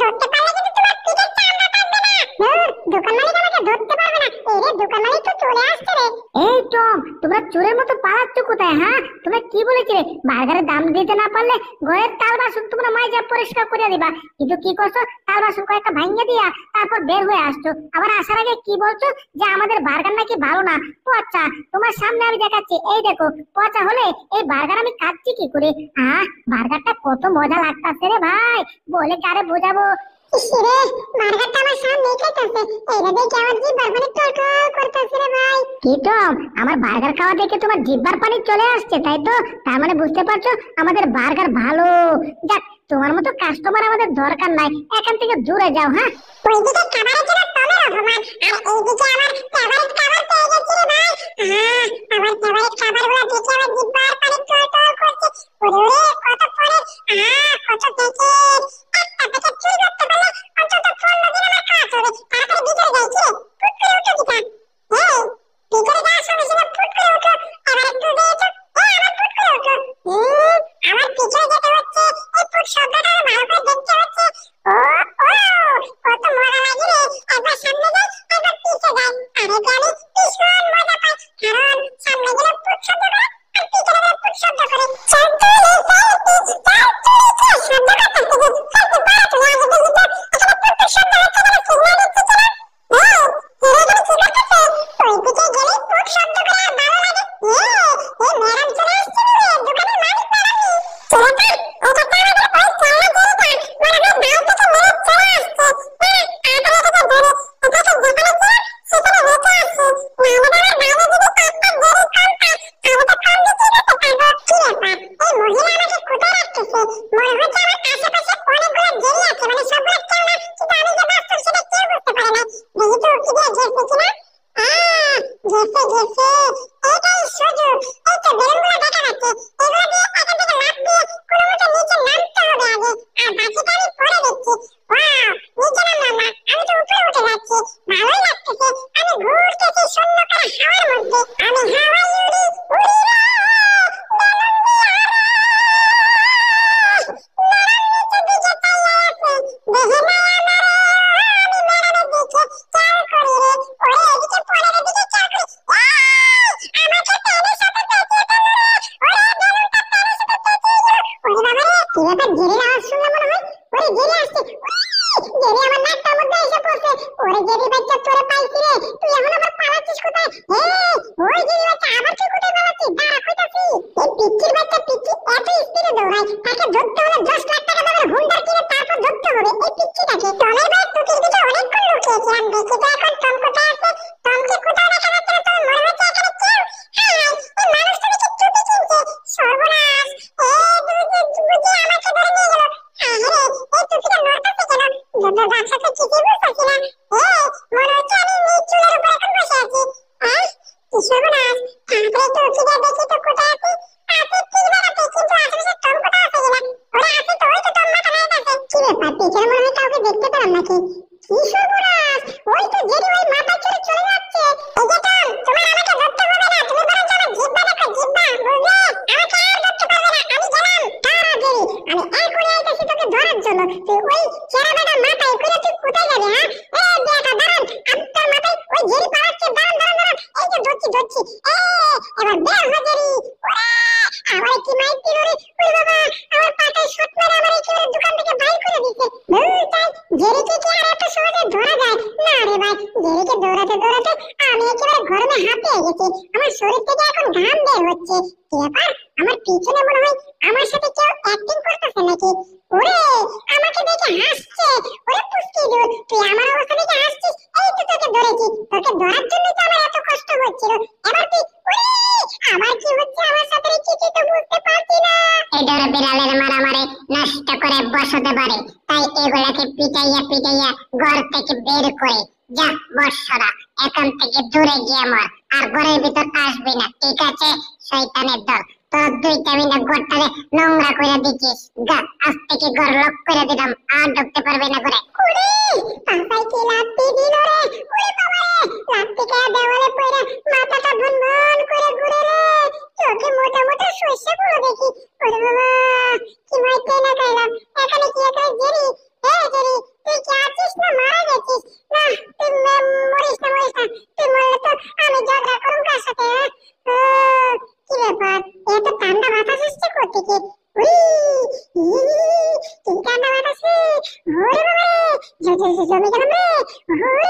ধরতে পারলে কিন্তু তোমার পিঠের চামড়া থাকবে না। দোকান মালিক আমাকে ধরতে পারবে না। এই রে দোকান মালিক তো চলে আসছে রে। এই টম, তোমরা চোরের মতো পালাচ্ছ কোথায়? হ্যাঁ, তোমরা কি বলেছিলে বার্গারের দাম দিতে না পারলে ঘরের তাল বাসন তোমরা মাইজা পরিষ্কার করে দিবা, কিন্তু কি করছো? তাল বাসন কয়েকটা ভাঙিয়ে দিয়া তারপর বের হয়ে আসছো। আবার আসার আগে কি বলছো যে আমাদের বার্গার নাকি ভালো না। পচা, তোমার সামনে আমি দেখাচ্ছি, এই দেখো। পচা হলে এই বার্গার আমি খাচ্ছি কি করে? বার্গারটা কত মজা লাগতাছে রে ভাই, বলে কারে বোঝাবো। ইসরে বার্গারটা আমার সামনে খাইতেছে। এইটা দেখে আমার জিহ্বার পানি টলটল করতেছে রে ভাই। কি টম, আমার বার্গার খাওয়া দেখে তোমার জিহ্বার পানি চলে আসছে তাই তো? তার মানে বুঝতে পারছো আমাদের বার্গার ভালো। যাক, তোমার মতো কাস্টমার আমাদের দরকার নাই, এখান থেকে দূরে যাও। হ্যাঁ, ওইদিকে খাবারের জন্য টমের অপমান, আর এইদিকে আমার ফেভারিট খাবার পেয়ে গেছি রে ভাই। আমার ফেভারিট খাবারগুলো দেখে আমার জিহ্বার পানি টলটল করছে। ওরে ওরে কত পরে, কত প্যাকেট। একটা প্যাকেট চুরি করতে পারলে অন্তত 15 দিন আমার খাওয়া চলে। তাড়াতাড়ি ভিতরে যাই কি রে, ফুট করে উঠো দিতা। এই ভিতরে যাওয়ার সঙ্গে সঙ্গে ফুট করে উঠো। এবার একটু দে তো। আমার ফুট করে উঠো। আমার পিছনে যেতে হচ্ছে, এই ফুট শব্দটা ভালো করে দেখতে হচ্ছে। ও ও কত মজা লাগে রে। একবার সামনে যাই, একবার পিছে যাই। আরে গানি ভীষণ মজা পাই, কারণ সামনে গেলে ফুট শব্দ করে আর পিছনে গেলে ফুট শব্দ করে। চন্দুলি সাইডি শব্দ করতেছে যে হাতে পাড়া তুলে আগে দেখি তো এখানে ফুট শব্দ হচ্ছে না, সিগন্যাল দিচ্ছে না। এখানে সিগন্যাল করছে, ওই দিকে গেলে ফুট শব্দ করে আর ভালো লাগে। ম্যাডাম চলে আসছে রে, দোকানের মালিক ম্যাডাম। চলে এটা তো আমাদের ওই চালা যেটা মনে হয় বাইরে থেকে মেরে চলে আসছে। তাড়াতাড়ি এটাকে ধরে এটাকে যেখানে ছিল সেখানে রেখে আসছি। নাহলে আমার বাইরে যদি একটা দেরি কম পাই, আমি তো কম বিক্রি করতে পারবো। কি ব্যাপার, এই মহিলা আমাকে কোথায় রাখতেছে? মনে হচ্ছে আমার আশেপাশে অনেকগুলো জেরি আছে, মানে সবগুলো কেউ না, কিন্তু আমি যে বাস্তব সেটা কেউ বুঝতে পারে না। দেখি তো কি দিয়ে গেছে কিনা। গেছে এটাই সুযোগ। এই তো বেলুনগুলো দেখা যাচ্ছে, এগুলো দিয়ে এখান থেকে লাফ দিয়ে কোনো মতে নিচে নামতে হবে আগে, আর বাকিটা আমি পরে দেখছি। ওয়াও, নিচে নামলাম না, আমি তো উপরে উঠে যাচ্ছি। ভালোই লাগতেছে, আমি ঘুরতেছি শূন্যকার হাওয়ার মধ্যে। আমি হাওয়ায় উড়ি উড়ি রে, বেলুন দিয়ে নিচের দিকে তাইয়া আছে। দেখে নাই আমারে, আমি ম্যাডামের দিকে চাল করি রে। ওরে এদিকে পরের দিকে চাল করি। আমাকে পেনের সাথে পেঁচিয়ে ফেললো রে। ওরে বেলুনটা পেনের সাথে পেঁচিয়ে গেল। ওরে বাবা রে, কি ব্যাপার, জেরির আওয়াজ শুনলাম মনে হয়। ওরে জেরি আসছে, জেরি আমার নাকটার মধ্যে এসে পড়ছে। ওরে জেরি বাচ্চা, তোরে পাইছি রে। তুই এখন আবার পালাচ্ছিস কোথায়? ওই জেরি বাচ্চা, আবার তুই কোথায় পালাচ্ছিস? দাঁড়া, কইতাছি। এই পিচ্চির বাচ্চা পিচ্চি এত স্পিডে দৌড়ায়, তাকে ধরতে হলে 10 লাখ টাকা দামের হুন্ডার কিনে তারপর ধরতে হবে। এই পিচ্চিটাকে টমের ভাই টুকির দিকে অনেকক্ষণ লুকিয়েছিলাম, দেখি তো এখন টম কোথায় আছে। টমকে কোথাও দেখা যাচ্ছে না, তবে মনে হচ্ছে এখানে কেউ। হাই হাই, এই মানুষ তুমি কি টুপি কিনছে? সর্বনাশ, বুঝি আমাকে ধরে নিয়ে গেল। আরে এই টুপিটা নড়তেছে কেন? যত ব্যবসা তো কিছুই বুঝতেছি না। মনে হচ্ছে আমি নিজ চুলের উপর এখন বসে আছি। কি সর্বনাশ, তারপরে টুপিটা দেখি তো কোথায় আছি। আছে ঠিক জায়গাতে, কিন্তু আশেপাশে টম কোথাও আছে কিনা। ওরা আছে তো, ওই তো টম মাথা নাড়াতে আছে। কি ব্যাপার, পিছনে মনে হয় কাউকে দেখতে পেলাম নাকি? কি সর্বনাশ, ওই তো জেরি ওই মাথায় চড়ে চলে যাচ্ছে। এই যে টম, তোমার আমাকে ধরতে হবে না, তুমি বরঞ্চ আমার জিহ্বা দেখো, জিহ্বা, বুঝলে? আমাকে আর ধরতে পারবে না, আমি গেলাম। দাঁড়া জেরি, আমি এখনই আইতেছি তোকে ধরার জন্য। তুই ওই চেরা বেটা মাথায় করে তুই কোথায় যাবি? বেটা দাঁড়ান, আমি তোর মাথায় ওই জেরি পালাচ্ছে। দাঁড়ান দাঁড়ান দাঁড়ান, এই যে ধরছি। এবার বের হ জেরি। ওরে আমার কি মাইর দিল রে। ওরে বাবা, আমার পাটায় শট মেরে আমার একেবারে দোকান থেকে বাইর করে দিছে। তাই জেরিকে কি আর এত সহজে ধরা যায় না রে ভাই। জেরিকে দৌড়াতে দৌড়াতে আমি একেবারে গরমে হাঁপিয়ে গেছি। আমার শরীর থেকে এখন ঘাম বের হচ্ছে। কি ব্যাপার, আমার পিছনে মনে হয় আমার সাথে কেউ অ্যাক্টিং করতেছে নাকি? ওরে আমাকে দেখে হাসছে। ওরে পুষ্টি দুধ, তুই আমার অবস্থা দেখে হাসছিস? এই তো তোকে ধরেছি, তোকে ধরার জন্য তো আমার এত কষ্ট হচ্ছিল। এবার তুই আমার কি হচ্ছে আমার সাথে কিছুই তো বুঝতে পারছি না। এটার বিড়ালের মারামারি নষ্ট করে বসাতে পারে, তাই এগুলাকে পিটাইয়া পিটাইয়া ঘর থেকে বের করে যা। বর্ষরা এখান থেকে দূরে গিয়ে মর, আর ঘরের ভিতর আসবি না, ঠিক আছে? শয়তানের দল, তোর দুইটা মিনিট ঘরটাকে নোংরা করে দিচ্ছিস। গা, আজ থেকে ঘর লক করে দিলাম, আর ঢুকতে পারবি না ঘরে। ওরে পাপাই কি লাত্তি দিল রে। ওরে বাবা রে, লাত্তি খেয়ে দেওয়ালে পড়ে মাথাটা ভনভন করে ঘুরে রে। চোখে মোটা মোটা সর্ষে পুরো দেখি। ওরে বাবা, কি মাইতে না খাইলাম। এখানে কি এখানে জেরি? জেরি জমি গেলাম রে। হুই,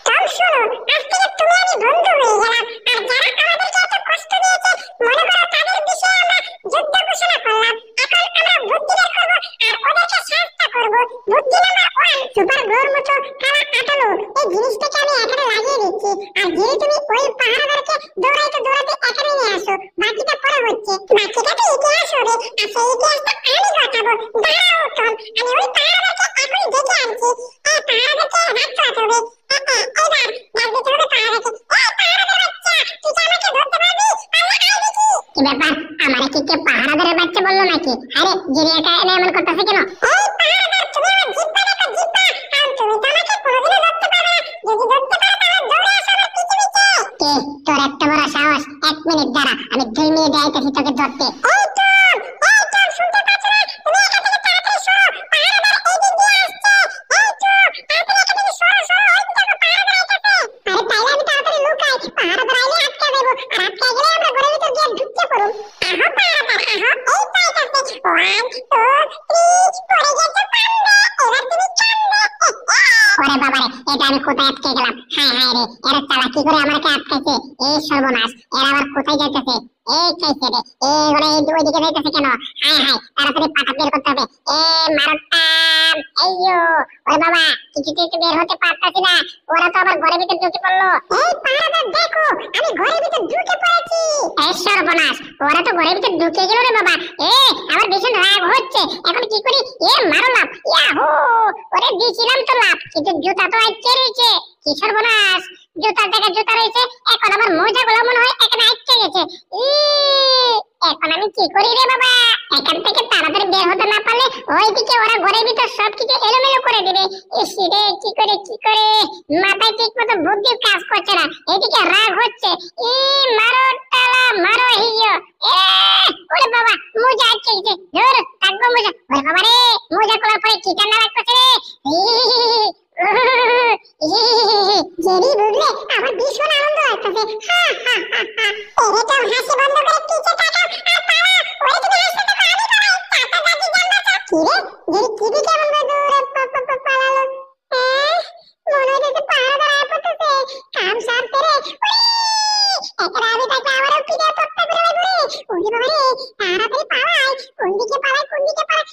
চল শোনো, আজ থেকে তুমি আমি বন্ধু হয়ে গেলাম। আর যারা আমাদেরকে এত কষ্ট দিয়েছে, মনে করো তাদের বিষয়ে আমরা যুদ্ধ ঘোষণা করলাম। এখন আমরা বুদ্ধি বের করবো আর ওদেরকে শাস্তি করবো। বুদ্ধি নাম্বার 1, সুপার গ্লোর মতো কালা কাটালো। এই জিনিসটাকে আমি এখানে লাগিয়ে দিচ্ছি। আর ধীরে তুমি ওই পাহারাদারকে দৌড়াইতে দৌড়াইতে এখানে নিয়ে আসো। বাকিটা পরে হচ্ছে। বাকিটা তো ইতিহাস হবে। আর সেই ইতিহাসটা আমি ঘটাবো। দাঁড়াও টম, আমি ওই পাহারাদারকে এখনই ডেকে আনছি। এই পাহারাদারকে হাত চালাতে হবে। এইবার ডাক দিতে হবে পাহারাদারকে। এই পাহারাদার বাচ্চা, তুই কি আমাকে ধরতে পারবি? পারলে আয় দেখি। কি ব্যাপার, আমার কি কে পাহারাদারের বাচ্চা বললো নাকি? আরে জিরে একা এনে এমন করতেছে কেন? এই পাহারাদার, তুমি আমার জিব্বা দেখো, জিব্বা। কারণ তুমি তো আমাকে কোনোদিনও ধরতে পারবে না। যদি ধরতে পারো তাহলে দৌড়ে আসো আমার পিছে পিছে। কে তোর এত বড় সাহস? 1 মিনিট দাঁড়া, আমি 2 মিনিটে আইতেছি তোকে ধরতে। এই টম, শুনতে পাচ্ছ না? তুমি এখান থেকে তাড়াতাড়ি সরো, পাহারাদার এই দিক দিয়ে আসছে। এই টম, তাড়াতাড়ি এখান থেকে সরো, ওই দিকে পাহারাদার আইতাছে। আরে তাইলে আমি তাড়াতাড়ি লুকাই, পাহারাদার আইলে আটকে দেবো। আর আটকে গেলে আমরা ঘরের ভিতর গিয়ে ঢুকতে পারবো। আহো পাহারাদার, আহো, এই তো আইতাছে। 1 2 3 পড়ে গেছে কান্দে। এবার তুমি কান্দে। ওরে বাবারে, এটা আমি কোথায় আটকে গেলাম? হায় হায় রে, এরা চালাকি করে আমাকে আটকাইছে। এই সর্বনাশ, এরা আবার কোথায় যাইতেছে? এই চাইছে রে, ওরা ওইদিকে যাইতেছে কেন? হায় হায়, তাড়াতাড়ি পাটা বের করতে হবে। মারতাম, এইয়ো। ওরে বাবা, কিছুতে বের হতে পারতাছি না। ওরা তো আবার ঘরের ভিতর ঢুকে পড়লো। এই পাহারাদার দেখো, আমি ঘরের ভিতর ঢুকে পড়েছি। এই সর্বনাশ, ওরা তো ঘরের ভিতর ঢুকে গেল রে বাবা। আমার ভীষণ রাগ হচ্ছে। এখন কি করি? মারো লাভ। ইয়াহু, ওরে দিছিলাম তো লাভ, কিন্তু জুতা তো আইছে রয়েছে। কি সর্বনাশ, জুতার জায়গায় জুতা রয়েছে। এখন আমার মোজাগুলো মনে হয় এখানে আটকে গেছে। এখন আমি কি করি রে বাবা? এখান থেকে তাড়াতাড়ি বের হতে না পারলে ওইদিকে ওরা ঘরের ভিতর সবকিছু এলোমেলো করে দিবে। ইস রে, কি করে মাথায় ঠিক মতো বুদ্ধি কাজ করছে না। এদিকে রাগ হচ্ছে। মারো টালা, মারো হিয়ো। ওরে বাবা, মোজা আটকে গেছে। ধর, থাকবো মোজা। ওরে বাবা রে, মোজা খোলার পরে কি ঠান্ডা লাগতেছে রে। জেরি বুঝলে, আমার ভীষণ আনন্দ লাগতেছে। এরে তো হাসি বন্ধ করে পিছে তাকাও আর পালা। ওরে তুমি হাসতে থাকো, আমি পালাই। চাপা জাতি জান্নাত। কি রে, জেরি কি দিকে কেমন করে দৌড়ে পালালো? মনে হচ্ছে পাহাড় আয় পড়তেছে। কাম সারতে রে। এখন আমি তাকে আমারও পিঠে তক্তা করে লাগবে। ওরে বাবা রে, তাড়াতাড়ি পালাই। কোন দিকে পালাই?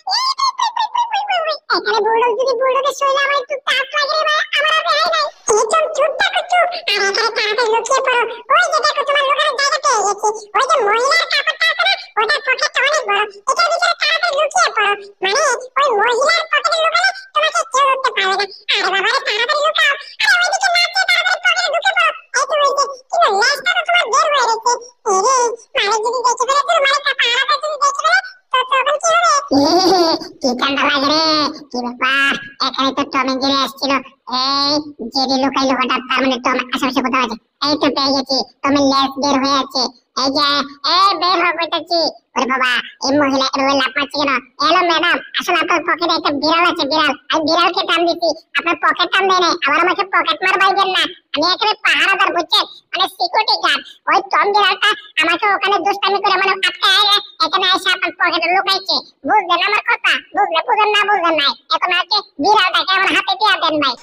এখানে বুলডগ, যদি বুলডগের শরীরে আমার একটু টাচ লাগে রে ভাই, আমার আর রেহাই নাই। চুপ চুপ থাকো, চুপ। আর এখানে তাড়াতাড়ি লুকিয়ে পড়ো। ওই যে দেখো, তোমার লুকানোর জায়গা পেয়ে গেছি। ওই যে মহিলার কাপড়টা আছে না, ওটার পকেটটা অনেক বড়। এটার ভিতরে তাড়াতাড়ি লুকিয়ে পড়ো। মানে ওই মহিলার পকেটে লুকালে তোমাকে কেউ ধরতে পারবে না। আরে বাবা রে, তাড়াতাড়ি লুকাও। আরে ওইদিকে না যেয়ে তাড়াতাড়ি পকেটে ঢুকে পড়ো। এই তো হয়েছে। কিন্তু লেজটা তো তোমার বের হয়ে গেছে। মালিক যদি দেখে ফেলে, তোর মালিকটা পাহারাটা যদি দেখে ফেলে, তো তখন কি হবে? কি ঠান্ডা লাগে রে। কি ব্যাপার, এখানে তো টম এন্ড জেরি আসছিল। এই জেরি লুকাইলো হঠাৎ, তার মানে টম আশেপাশে কোথাও আছে। এই তো পেয়ে গেছি, টমের লেজ বের হয়ে আছে। এই যে, বের হয়ে বইতেছি। ওরে বাবা, এই মহিলা এভাবে লাফ মারছে কেন? হ্যালো ম্যাডাম, আসলে আপনার পকেটে একটা বিড়াল আছে, বিড়াল। আমি বিড়ালকে টান দিচ্ছি, আপনার পকেট টান দেয় নাই। আবার আমাকে পকেট মার বাইবেন না। আমি এখানে পাহারাদার, বুঝছেন, মানে সিকিউরিটি গার্ড। ওই টম বিড়ালটা আমাকে ওখানে দুষ্টামি করে মানে আটকায় এখানে এসে আপনার পকেটে লুকাইছে। বুঝলেন আমার কথা? বুঝলেন না বুঝলেন নাই। এখন আছে বিড়ালটাকে আমার হাতে দিয়ে দেন ভাই।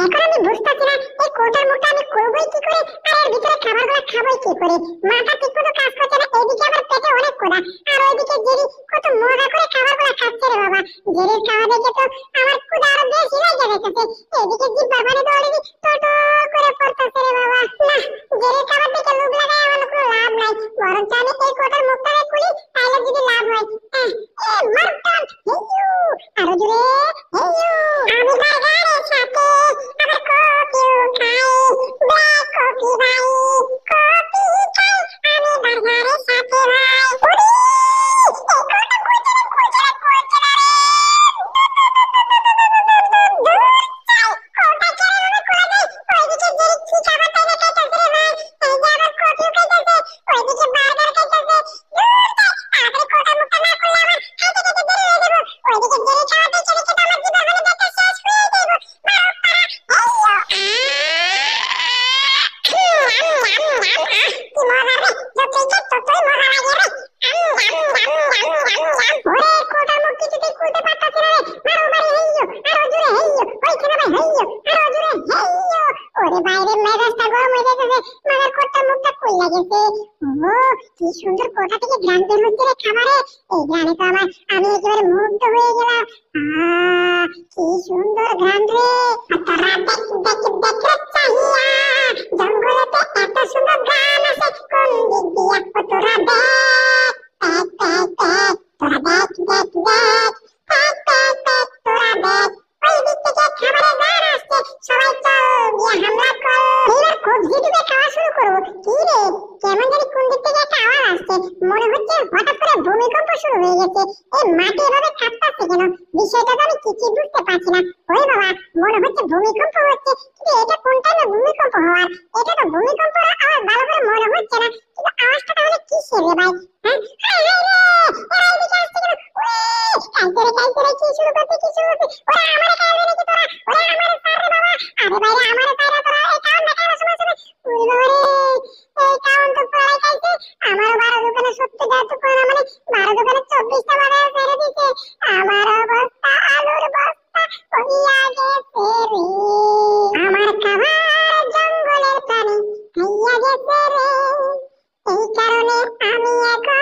এখন আমি বুঝতেছি না, এই কোটার মুখটা আমি করবোই কি করে, আর এর ভিতরে খাবারগুলো খাবোই কি করে। মাথা ঠিক মতো কাজ করছে না। এইদিকে আমার পেটে অনেক ক্ষুধা, আর ওইদিকে জেরি কত মজা করে খাবারগুলো খাচ্ছে রে বাবা। জেরির খাওয়া দেখে তো আমার ক্ষুধা আরো বেশি লেগে যাইতেছে। এইদিকে জিহ্বার পানি তো অলরেডি টলটল করে পড়তেছে রে বাবা। না, জেরির খাবার দেখে লোভ লাগায় আমার কোনো লাভ নাই। বরঞ্চ আমি এই কোটার মুখটাকে খুলি, তাহলে যদি লাভ হয়। মারতাম, হেইয়ু, আরো জোরে, হেইয়ু। আমি বার্গারের সাথে আবার কফিও খাই। ব্ল্যাক কফি ভাই, কফি খাই আমি বার্গারের সাথে ভাই। ওরে, এই কোটা কইছে রে। কোটা কেন আমি কোলা দেই? ওইদিকে জেরি কি খাবার তাই না খাইতেছে রে ভাই। এই যে আবার কফিও খাইতেছে, ওইদিকে বার্গার খাইতেছে। তাড়াতাড়ি কোটার মুখটা না খুললে আমার খাইতে দেরি হয়ে যাবো। ওইদিকে জেরি খাওয়াতে চলে খেতে আমার জিভে মানে দেখতে শেষ হয়ে যাবো। মেজাজটা গরম হয়ে যাচ্ছে, মাথার কোটটা মুখটা কইলা গেছে। ও কি সুন্দর কোথা থেকে গ্রাম বের হচ্ছে রে খাবারে। এই গ্রামে তো আমি একেবারে মুগ্ধ হয়ে গেলাম। কি সুন্দর গ্রাম রে। তোরা দেখ দেখ দেখ রে চাহিয়া, জঙ্গলেতে এত সুন্দর গ্রাম আছে কোন দিক দিয়া। ও তোরা দেখ দেখ দেখ দেখ, তোরা দেখ দেখ দেখ, দেখ দেখ দেখ, তোরা দেখ ওই দিক থেকে খাবারের গান আসছে, সবাই চল গিয়ে হামলা কর। এইবার কবজি ডুবে খাওয়া শুরু করবো। কি রে কেমন জানি কোন দিক থেকে একটা আওয়াজ আসছে, মনে হচ্ছে হঠাৎ করে ভূমিকম্প শুরু হয়ে গেছে। এই মাটি এভাবে কাঁপতাছে কেন, বিষয়টা তো আমি কিছুই বুঝতে পারছি না। ওই বাবা মনে হচ্ছে ভূমিকম্প হচ্ছে, কিন্তু এটা কোন টাইমে ভূমিকম্প হওয়ার, এটা তো ভূমিকম্প আওয়াজ ভালো করে মনে হচ্ছে না। কিন্তু আওয়াজটা তাহলে কিসের রে ভাই? হ্যাঁ হাই হাই রে, এরা এদিকে আসছে কেন? ওরে কাইতে রে কি শুরু করতে কি শুরু করতে। ওরা আমারে খাইবে নাকি তোরা? ওরা আমারে ছাড় রে বাবা। আরে বাইরে আমারে ছাড় তোরা। এই কাউন না খাইবে সময় সময়। ওরে বাবা রে, এই কাউন তো পড়াই খাইছে। আমার 12 দোকানে 70 টাকা তো পড়া, মানে 12 দোকানে 24টা বাড়া ছেড়ে দিছে। আমার অবস্থা আলুর বস্তা হইয়া গেছে রে। আমার খাবার জঙ্গলের প্রাণী খাইয়া গেছে রে। এই কারণে আমি এখন